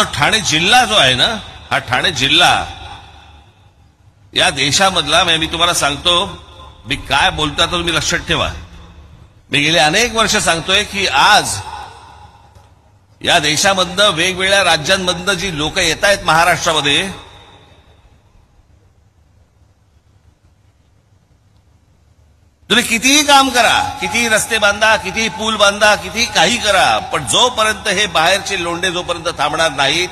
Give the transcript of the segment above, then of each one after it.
तो ठाणे जिल्हा जो आहे ना, हा ठाणे जिल्हा या देशामधला, मी तुम्हाला सांगतो, मी काय बोलतो तर तुम्ही लक्षात ठेवा. मी गेले अनेक वर्ष सांगतोय की आज या देशामधनं वेगवेगळ्या राज्यांमधनं जी लोक येत आहेत महाराष्ट्रामध्ये, तुम्ही कितीही काम करा, कितीही रस्ते बांधा, कितीही पूल बांधा, कितीही काही करा, पण जोपर्यंत हे बाहेरचे लोंढे जोपर्यंत थांबणार नाहीत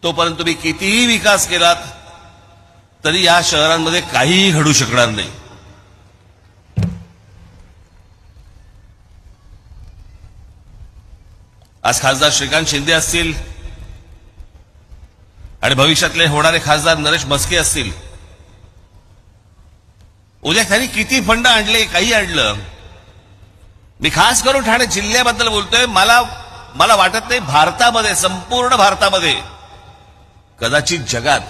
तोपर्यंत तुम्ही कितीही विकास केलात तरी या शहरांमध्ये काहीही घडू शकणार नाही. आज खासदार श्रीकांत शिंदे असतील आणि भविष्यातले होणारे खासदार नरेश म्हस्के असतील, उद्या त्यांनी किती फंड आणले, काही आणलं. मी खास करून ठाणे जिल्ह्याबद्दल बोलतोय. मला वाटत नाही भारतामध्ये, संपूर्ण भारतामध्ये, कदाचित जगात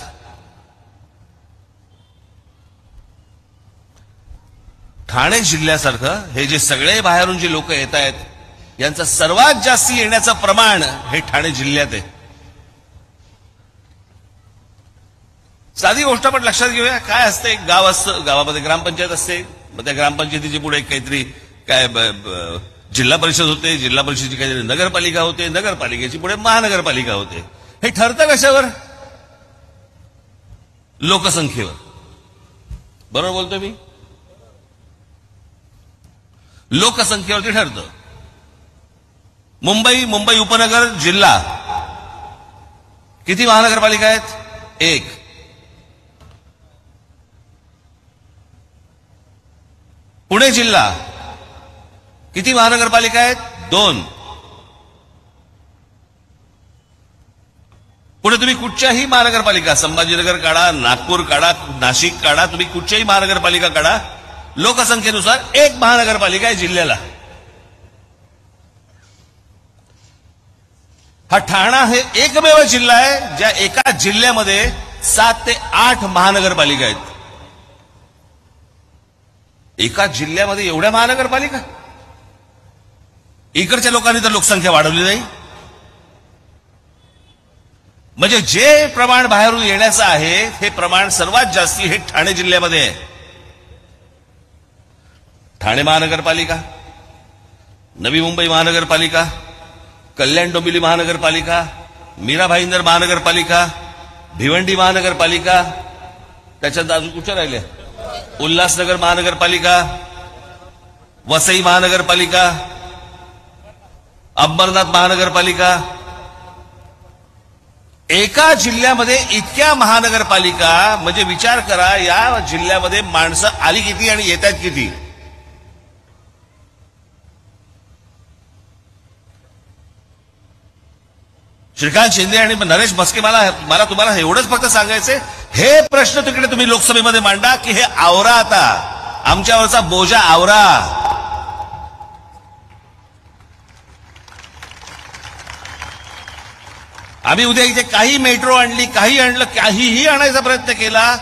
ठाणे जिल्ह्यासारखं हे जे सगळे बाहेरून जे लोक येत आहेत यांचं सर्वात जास्त येण्याचं प्रमाण हे ठाणे जिल्ह्यात आहे. साधी गोष्ट पण लक्षात घेऊया. काय असते, एक गाव असतं, गावामध्ये ग्रामपंचायत असते, मग त्या ग्रामपंचायतीची पुढे काहीतरी काय जिल्हा परिषद होते, जिल्हा परिषदेची काहीतरी नगरपालिका होते, नगरपालिकेची पुढे महानगरपालिका होते. हे ठरतं कशावर? लोकसंख्येवर. बरोबर बोलतोय मी? लोकसंख्येवरती ठरतं. मुंबई उपनगर जिल्हा किती महानगरपालिका आहेत? 1. पुणे जिल्हा किती महानगरपालिका आहेत? 2. पुढे तुम्ही कुठच्याही महानगरपालिका, संभाजीनगर काढा, नागपूर काढा, नाशिक काढा, तुम्ही कुठच्याही महानगरपालिका काढा, लोकसंख्येनुसार 1 महानगरपालिका आहे जिल्ह्याला. हा ठाणा हे एकमेव जिल्हा आहे ज्या एका जिल्ह्यामध्ये 7 ते 8 महानगरपालिका आहेत. एका जिल्ह्यामध्ये एवढ्या महानगरपालिका? इकडच्या लोकांनी तर लोकसंख्या वाढवली नाही. म्हणजे जे प्रमाण बाहेरून येण्याचं आहे हे प्रमाण सर्वात जास्ती हे ठाणे जिल्ह्यामध्ये आहे. ठाणे महानगरपालिका, नवी मुंबई महानगरपालिका, कल्याण डोंबिवली महानगरपालिका, मीरा भाईंदर महानगरपालिका, भिवंडी महानगरपालिका, त्याच्यात अजून कुठे राहिले? उल्हासनगर महानगरपालिका, वसई महानगरपालिका, अंबरनाथ महानगरपालिका. एका जिल्ह्यामध्ये इतक्या महानगरपालिका, म्हणजे विचार करा या जिल्ह्यामध्ये माणसं आली किती आणि येतात किती. श्रीकांत शिंदे आणि नरेश म्हस्के, मला तुम्हाला एवढंच फक्त सांगायचंय, हे प्रश्न तिकडे तुम्ही लोकसभेमध्ये मांडा की हे आवरा, आता आमच्यावरचा बोजा आवरा. आम्ही उद्या इथे काही मेट्रो आणली, काही आणलं, काहीही आणायचा प्रयत्न केला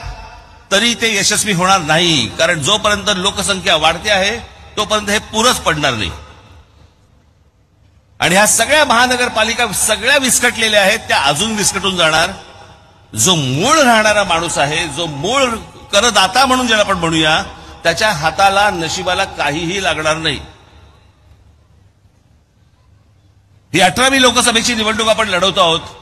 तरी ते यशस्वी होणार नाही. कारण जोपर्यंत लोकसंख्या वाढते आहे तोपर्यंत हे पुरंच पडणार नाही. आणि ह्या सगळ्या महानगरपालिका सगळ्या विस्कटलेल्या आहेत, त्या अजून विस्कटून जाणार. जो मूळ राहणारा माणूस आहे, जो मूळ करदाता म्हणून ज्याला आपण म्हणूया, त्याच्या हाताला, नशिबाला काहीही लागणार नाही. ही 18वी लोकसभेची निवडणूक आपण लढवतो आहोत.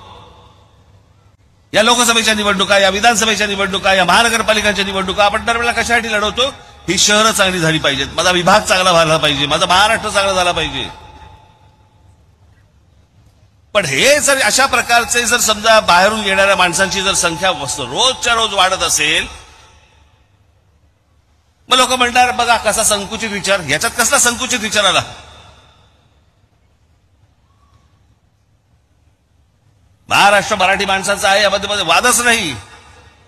या लोकसभेच्या निवडणुका, या विधानसभेच्या निवडणुका, या महानगरपालिकांच्या निवडणुका आपण दरवेळेला कशासाठी लढवतो? ही शहरं चांगली झाली पाहिजेत, माझा विभाग चांगला झाला पाहिजे, माझा महाराष्ट्र चांगला झाला पाहिजे. पण हे जर अशा प्रकारचे जर समजा बाहेरून येणाऱ्या माणसांची जर संख्या रोजच्या रोज वाढत असेल, मग लोक म्हणणार बघा कसा संकुचित विचार. याच्यात कसला संकुचित विचार आला? महाराष्ट्र मराठी माणसांचा आहे, यामध्ये वादच नाही.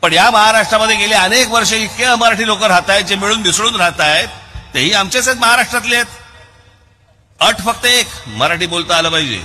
पण या महाराष्ट्रामध्ये गेले अनेक वर्ष इतके अमराठी लोक राहत आहेत, जे मिळून मिसळून राहत आहेत, तेही आमचेच आहेत, महाराष्ट्रातले आहेत. अट फक्त एक, मराठी बोलता आलं पाहिजे.